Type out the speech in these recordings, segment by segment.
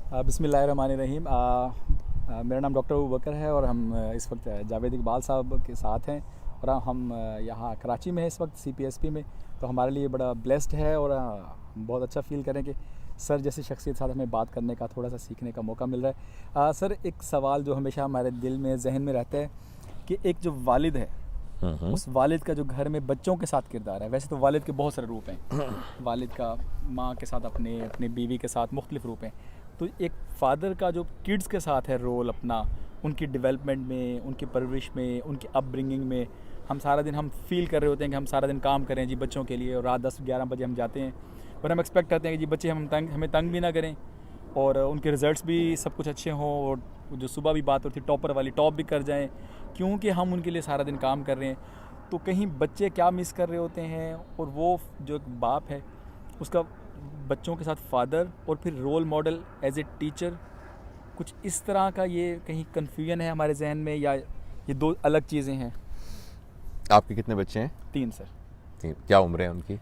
बिस्मिल्लाहिर्रहमानिर्रहीम। मेरा नाम डॉक्टर अबू बकर है और हम इस वक्त जावेद इकबाल साहब के साथ हैं और हम यहाँ कराची में हैं इस वक्त CPSP में। तो हमारे लिए बड़ा ब्लेस्ड है और हम बहुत अच्छा फ़ील करें कि सर जैसी शख्सियत के साथ हमें बात करने का, थोड़ा सा सीखने का मौका मिल रहा है। सर, एक सवाल जो हमेशा हमारे दिल में, जहन में रहता है कि एक जो वालिद है, उस वालिद का जो घर में बच्चों के साथ किरदार है। वैसे तो वालिद के बहुत सारे रूप हैं, वालिद का माँ के साथ, अपने अपने बीवी के साथ मुख्तलिफ रूप हैं। तो एक फ़ादर का जो किड्स के साथ है रोल अपना, उनकी डेवलपमेंट में, उनकी परवरिश में, उनकी अपब्रिंगिंग में, हम सारा दिन हम फील कर रहे होते हैं कि हम सारा दिन काम करें जी बच्चों के लिए, और रात 10-11 बजे हम जाते हैं, पर हम एक्सपेक्ट करते हैं कि जी बच्चे हमें तंग भी ना करें और उनके रिज़ल्ट्स भी सब कुछ अच्छे हों, और जो सुबह भी बात होती है टॉपर वाली, टॉप भी कर जाएं, क्योंकि हम उनके लिए सारा दिन काम कर रहे हैं। तो कहीं बच्चे क्या मिस कर रहे होते हैं, और वो जो एक बाप है उसका बच्चों के साथ फ़ादर और फिर role model as a teacher, कुछ इस तरह का ये कहीं कन्फ्यूजन है हमारे जहन में, या ये दो अलग चीज़ें हैं? आपके कितने बच्चे हैं? 3 सर। 3। क्या उम्र है उनकी?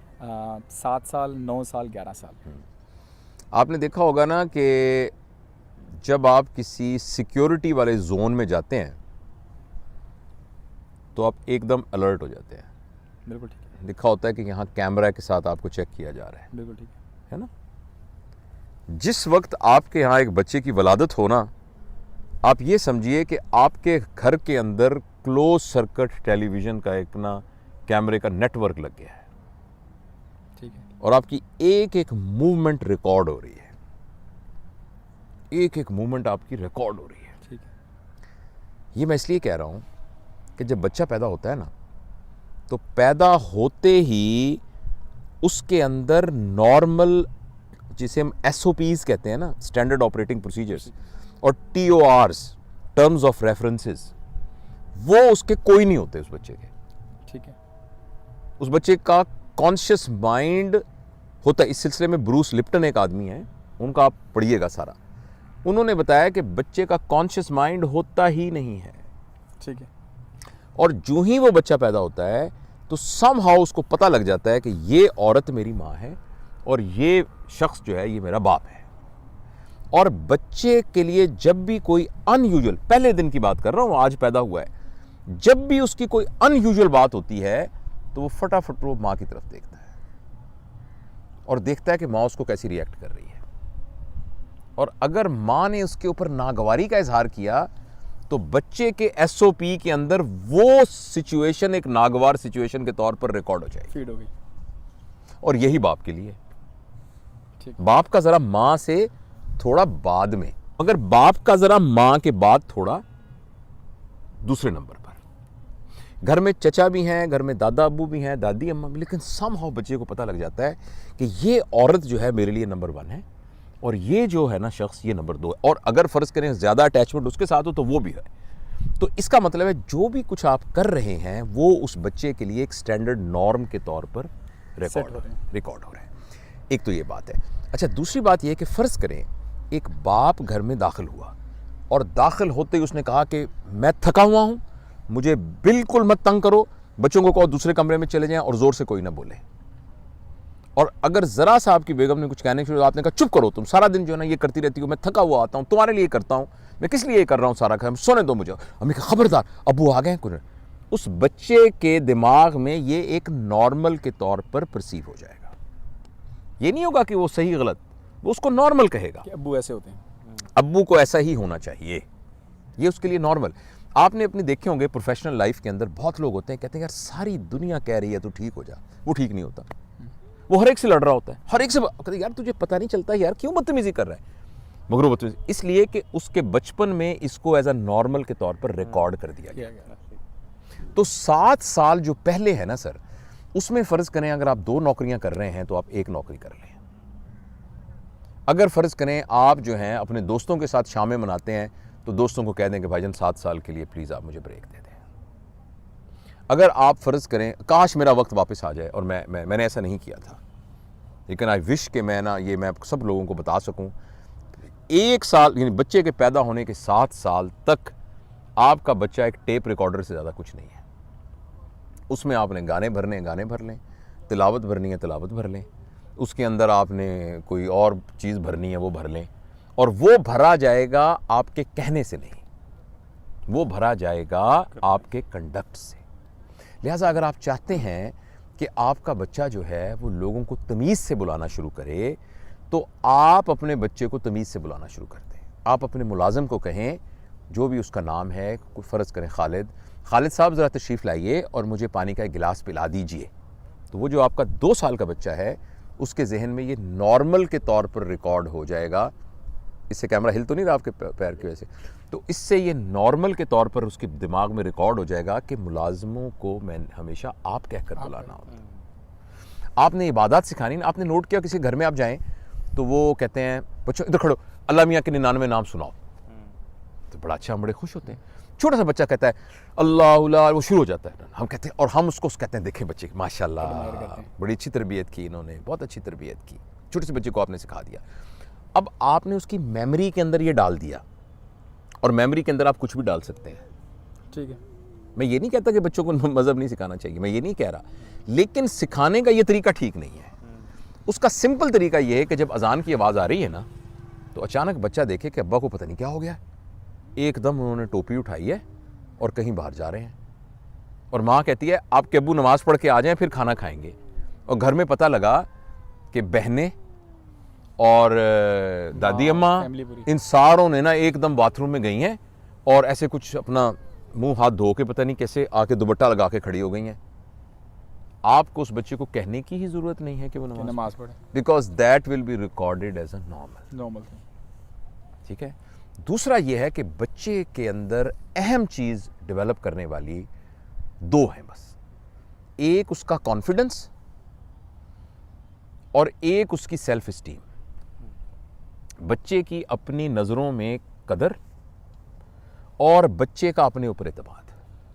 7 साल, 9 साल, 11 साल। आपने देखा होगा ना कि जब आप किसी सिक्योरिटी वाले जोन में जाते हैं तो आप एकदम अलर्ट हो जाते हैं। बिल्कुल ठीक है। लिखा होता है कि यहाँ कैमरा के साथ आपको चेक किया जा रहा है। बिल्कुल ठीक है ना? जिस वक्त आपके यहाँ एक बच्चे की वलादत हो ना, आप ये समझिए कि आपके घर के अंदर क्लोज सर्किट टेलीविज़न का एक ना कैमरे का नेटवर्क लग गया है। ठीक है। और आपकी एक एक मूवमेंट रिकॉर्ड हो रही है, एक एक मूवमेंट आपकी रिकॉर्ड हो रही है। ठीक है। ये मैं इसलिए कह रहा हूँ कि जब बच्चा पैदा होता है ना, तो पैदा होते ही उसके अंदर नॉर्मल, जिसे हम SOPs कहते हैं ना, स्टैंडर्ड ऑपरेटिंग प्रोसीजर्स, और TORs, टर्म्स ऑफ रेफरेंसेस, वो उसके कोई नहीं होते उस बच्चे के। ठीक है। उस बच्चे का कॉन्शियस माइंड होता है। इस सिलसिले में ब्रूस लिप्टन एक आदमी है, उनका आप पढ़िएगा सारा। उन्होंने बताया कि बच्चे का कॉन्शियस माइंड होता ही नहीं है। ठीक है। और जो ही वो बच्चा पैदा होता है तो समहाउ उसको पता लग जाता है कि ये औरत मेरी माँ है और ये शख्स जो है ये मेरा बाप है। और बच्चे के लिए जब भी कोई अनयूजुअल, पहले दिन की बात कर रहा हूँ, आज पैदा हुआ है, जब भी उसकी कोई अनयूजुअल बात होती है तो वो फटाफट वो माँ की तरफ देखता है और देखता है कि माँ उसको कैसी रिएक्ट कर रही है। और अगर माँ ने उसके ऊपर नागवारी का इजहार किया तो बच्चे के SOP के अंदर वो सिचुएशन एक नागवार सिचुएशन के तौर पर रिकॉर्ड हो जाएगी, फीड हो गई। और यही बाप के लिए। ठीक। बाप का जरा माँ से थोड़ा बाद में, मगर बाप का जरा माँ के बाद थोड़ा दूसरे नंबर पर। घर में चचा भी हैं, घर में दादा अब्बू भी हैं, दादी अम्मा भी, लेकिन समहाउ बच्चे को पता लग जाता है कि ये औरत जो है मेरे लिए नंबर 1 है और ये जो है ना शख्स ये नंबर 2 है। और अगर फर्ज करें ज़्यादा अटैचमेंट उसके साथ हो तो वो भी है। तो इसका मतलब है जो भी कुछ आप कर रहे हैं वो उस बच्चे के लिए एक स्टैंडर्ड नॉर्म के तौर पर रिकॉर्ड हो रहे हैं। एक तो ये बात है। अच्छा, दूसरी बात ये है कि फ़र्ज़ करें एक बाप घर में दाखिल हुआ और दाखिल होते ही उसने कहा कि मैं थका हुआ हूँ, मुझे बिल्कुल मत तंग करो, बच्चों को कहो दूसरे कमरे में चले जाएं और ज़ोर से कोई ना बोले। और अगर ज़रा सा आपकी बेगम ने कुछ कहने के लिए आपने कहा चुप करो, तुम सारा दिन जो है ना ये करती रहती हो, मैं थका हुआ आता हूँ, तुम्हारे लिए करता हूँ, मैं किस लिए ये कर रहा हूँ सारा काम, सोने दो मुझे। अम्मी कहा खबरदार अब्बू आ गए कुछ। उस बच्चे के दिमाग में ये एक नॉर्मल के तौर पर परसीव हो जाएगा। ये नहीं होगा कि वो सही गलत, वो उसको नॉर्मल कहेगा कि अब्बू ऐसे होते हैं, अब्बू को ऐसा ही होना चाहिए, ये उसके लिए नॉर्मल। आपने अपने देखे होंगे प्रोफेशनल लाइफ के अंदर बहुत लोग होते हैं कहते हैं यार सारी दुनिया कह रही है तू ठीक हो जा, वो ठीक नहीं होता। वो हर एक से लड़ रहा होता है, हर एक से कहते यार तुझे पता नहीं चलता यार क्यों बदतमीजी कर रहा है, मगर वो बदतमीजी इसलिए कि उसके बचपन में इसको एज अ नॉर्मल के तौर पर रिकॉर्ड कर दिया गया। तो 7 साल जो पहले है ना सर, उसमें फ़र्ज़ करें अगर आप 2 नौकरियां कर रहे हैं तो आप 1 नौकरी कर लें। अगर फ़र्ज़ करें आप जो हैं अपने दोस्तों के साथ शामें मनाते हैं तो दोस्तों को कह दें कि भाईजान 7 साल के लिए प्लीज़ आप मुझे ब्रेक दे दें। अगर आप फ़र्ज़ करें काश मेरा वक्त वापस आ जाए, और मैंने ऐसा नहीं किया था, लेकिन आई विश कि मैं ना ये मैं सब लोगों को बता सकूं, 1 साल यानी बच्चे के पैदा होने के 7 साल तक आपका बच्चा एक टेप रिकॉर्डर से ज़्यादा कुछ नहीं है। उसमें आपने गाने भरने गाने भर लें, तिलावत भरनी है तिलावत भर लें, उसके अंदर आपने कोई और चीज़ भरनी है वो भर लें, और वो भरा जाएगा आपके कहने से नहीं, वो भरा जाएगा आपके कंडक्ट से। लिहाजा अगर आप चाहते हैं कि आपका बच्चा जो है वो लोगों को तमीज़ से बुलाना शुरू करे, तो आप अपने बच्चे को तमीज़ से बुलाना शुरू कर दें। आप अपने मुलाजिम को कहें, जो भी उसका नाम है, फ़र्ज़ करें खालिद साहब ज़रा तशरीफ़ लाइए और मुझे पानी का एक गिलास पिला दीजिए। तो वो जो आपका 2 साल का बच्चा है उसके जहन में ये नॉर्मल के तौर पर रिकॉर्ड हो जाएगा। इससे कैमरा हिल तो नहीं रहा आपके पैर की वजह से, तो इससे ये नॉर्मल के तौर पर उसके दिमाग में रिकॉर्ड हो जाएगा कि मुलाजमों को मैं हमेशा आप कहकर बुलाना होता है। आपने इबादत सिखानी ना। आपने नोट किया किसी घर में आप जाएं तो वो कहते हैं बच्चों इधर खड़ो, अल्लाह मियाँ के 99 नाम सुनाओ, तो बड़ा अच्छा, हम बड़े खुश होते हैं। छोटा सा बच्चा कहता है अल्लाह, वो शुरू हो जाता है। हम कहते हैं, और हम उसको कहते हैं देखें बच्चे माशाल्लाह, बड़ी अच्छी तरबियत की इन्होंने, बहुत अच्छी तरबियत की। छोटे से बच्चे को आपने सिखा दिया। अब आपने उसकी मेमोरी के अंदर ये डाल दिया, और मेमोरी के अंदर आप कुछ भी डाल सकते हैं, ठीक है। मैं ये नहीं कहता कि बच्चों को मज़हब नहीं सिखाना चाहिए, मैं ये नहीं कह रहा, लेकिन सिखाने का ये तरीका ठीक नहीं है। उसका सिंपल तरीका ये है कि जब अजान की आवाज़ आ रही है ना, तो अचानक बच्चा देखे कि अब्बा को पता नहीं क्या हो गया, एकदम उन्होंने टोपी उठाई है और कहीं बाहर जा रहे हैं, और माँ कहती है आपके अब्बू नमाज़ पढ़ के आ जाएं फिर खाना खाएंगे, और घर में पता लगा कि बहनें और दादी अम्मा इन सारों ने ना एकदम बाथरूम में गई हैं और ऐसे कुछ अपना मुंह हाथ धो के पता नहीं कैसे आके दुपट्टा लगा के खड़ी हो गई हैं। आपको उस बच्चे को कहने की ही जरूरत नहीं है कि वो नमाज पढ़े, because that will be recorded as a normal. ठीक है। दूसरा ये है कि बच्चे के अंदर अहम चीज डेवलप करने वाली 2 हैं बस, एक उसका कॉन्फिडेंस और एक उसकी सेल्फ स्टीम। बच्चे की अपनी नजरों में कदर और बच्चे का अपने ऊपर एतमाद,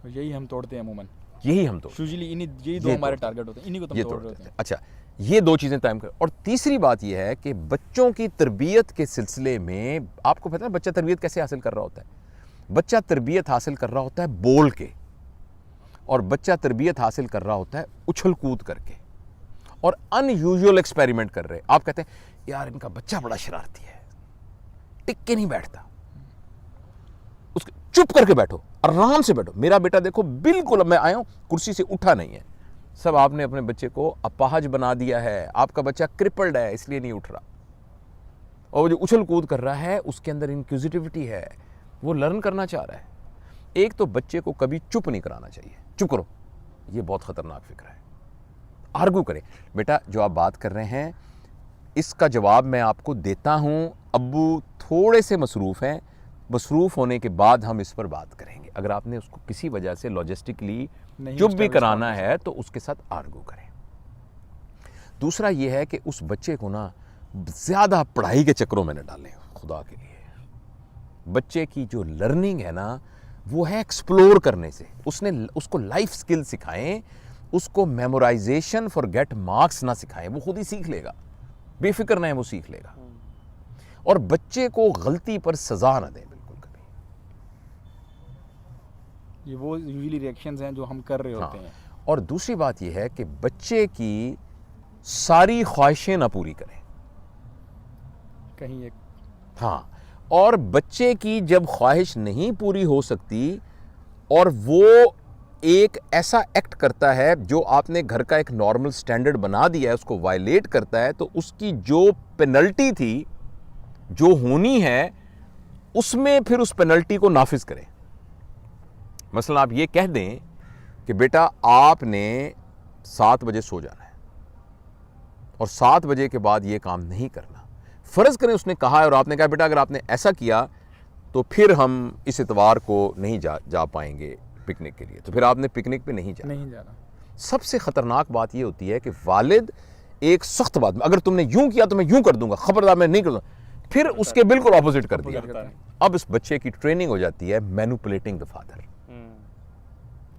यही हम तोड़ते हैं अमूमन, यही हम तोड़ते हैं। यूजुअली यही 2 हमारे टारगेट होते हैं, इन्हीं को तो तोड़ रहे हैं। अच्छा, ये 2 चीज़ें तय कर। और तीसरी बात यह है कि बच्चों की तरबियत के सिलसिले में आपको पता है बच्चा तरबियत कैसे हासिल कर रहा होता है? बच्चा तरबियत हासिल कर रहा होता है बोल के, और बच्चा तरबियत हासिल कर रहा होता है उछल कूद करके और अनयूजुअल एक्सपेरिमेंट कर रहे। आप कहते हैं यार इनका बच्चा बड़ा शरारती है, टिक के नहीं बैठता, उसके चुप करके बैठो, आराम से बैठो। मेरा बेटा देखो बिल्कुल, अब मैं आया हूं कुर्सी से उठा नहीं है। सब आपने अपने बच्चे को अपाहज बना दिया है, आपका बच्चा क्रिपल्ड है इसलिए नहीं उठ रहा, और जो उछल कूद कर रहा है उसके अंदर इंक्विजिटिविटी है, वो लर्न करना चाह रहा है। एक तो बच्चे को कभी चुप नहीं कराना चाहिए, चुप करो, ये बहुत खतरनाक फिक्र है। आर्गू करें, बेटा जो आप बात कर रहे हैं इसका जवाब मैं आपको देता हूं, अब्बू थोड़े से मसरूफ़ हैं, मसरूफ़ होने के बाद हम इस पर बात करेंगे। अगर आपने उसको किसी वजह से लॉजिस्टिकली चुप भी कराना है तो उसके साथ आर्गू करें। दूसरा यह है कि उस बच्चे को ना ज़्यादा पढ़ाई के चक्रों में न डालें, खुदा के लिए। बच्चे की जो लर्निंग है ना वो है एक्सप्लोर करने से। उसको लाइफ स्किल सिखाएं, उसको मेमोराइजेशन फॉर गेट मार्क्स ना सिखाएं, वो खुद ही सीख लेगा, बेफिक्र ना है, वो सीख लेगा। और बच्चे को गलती पर सजा ना दें बिल्कुल कभी। ये वो यूजुअली रिएक्शंस हैं जो हम कर रहे होते हैं। और दूसरी बात यह है कि बच्चे की सारी ख्वाहिशें ना पूरी करें कहीं एक। हाँ, और बच्चे की जब ख्वाहिश नहीं पूरी हो सकती और वो एक ऐसा एक्ट करता है जो आपने घर का एक नॉर्मल स्टैंडर्ड बना दिया है, उसको वायलेट करता है, तो उसकी जो पेनल्टी थी, जो होनी है, उसमें फिर उस पेनल्टी को नाफिज करें। मसलन आप ये कह दें कि बेटा आपने 7 बजे सो जाना है और 7 बजे के बाद ये काम नहीं करना। फ़र्ज़ करें उसने कहा है और आपने कहा बेटा अगर आपने ऐसा किया तो फिर हम इस इतवार को नहीं जा पाएंगे पिकनिक के लिए, तो फिर आपने पिकनिक पे नहीं जाना। सबसे ख़तरनाक बात ये होती है कि वालिद एक सख्त बात में, अगर तुमने यूं किया तो मैं यूं कर दूंगा, खबरदार मैं नहीं कर दूंगा, फिर उसके बिल्कुल ऑपोजिट कर दिया। अब इस बच्चे की ट्रेनिंग हो जाती है मैनिपुलेटिंग द फादर,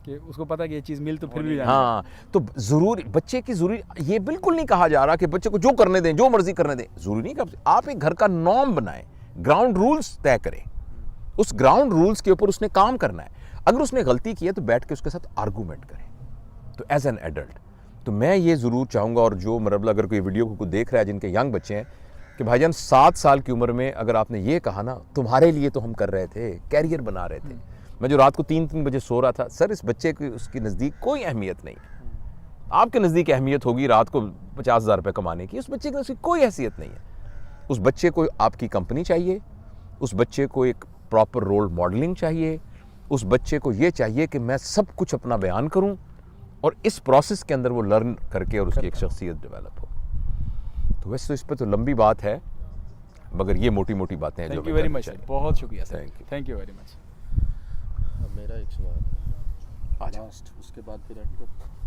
कि उसको पता है कि ये चीज़ मिल तो फिर भी जाएगी। हाँ, तो ज़रूरी बच्चे की ज़रूरी, ये बिल्कुल नहीं कहा जा रहा कि बच्चे को जो करने दें, जो मर्जी करने दें, ज़रूरी नहीं कि आप एक घर का नॉर्म बनाएं, ग्राउंड रूल्स तय करें, उस ग्राउंड रूल्स के ऊपर उसने काम करना है। अगर उसने गलती की है तो बैठ के उसके साथ आर्गूमेंट करें। तो एज एन एडल्ट तो मैं ये ज़रूर चाहूँगा, और जो मतलब अगर कोई वीडियो को देख रहा है जिनके यंग बच्चे हैं, कि भाईजान 7 साल की उम्र में अगर आपने ये कहा ना, तुम्हारे लिए तो हम कर रहे थे, कैरियर बना रहे थे। मैं जो रात को 3-3 बजे सो रहा था, सर इस बच्चे की उसके नज़दीक कोई अहमियत नहीं है। आपके नज़दीक अहमियत होगी रात को 50,000 रुपये कमाने की, उस बच्चे की उसकी कोई हैसियत नहीं है। उस बच्चे को आपकी कंपनी चाहिए, उस बच्चे को एक प्रॉपर रोल मॉडलिंग चाहिए, उस बच्चे को ये चाहिए कि मैं सब कुछ अपना बयान करूं और इस प्रोसेस के अंदर वो लर्न करके और उसकी एक शख्सियत डेवलप हो। तो वैसे तो इस पर तो लंबी बात है, मगर ये मोटी मोटी बातें हैं जो thank you very much sir, बहुत शुक्रिया sir, Thank you. Thank you very much. अब मेरा एक सवाल अच्छा। लास्ट, उसके बाद फिर एंड करते हैं।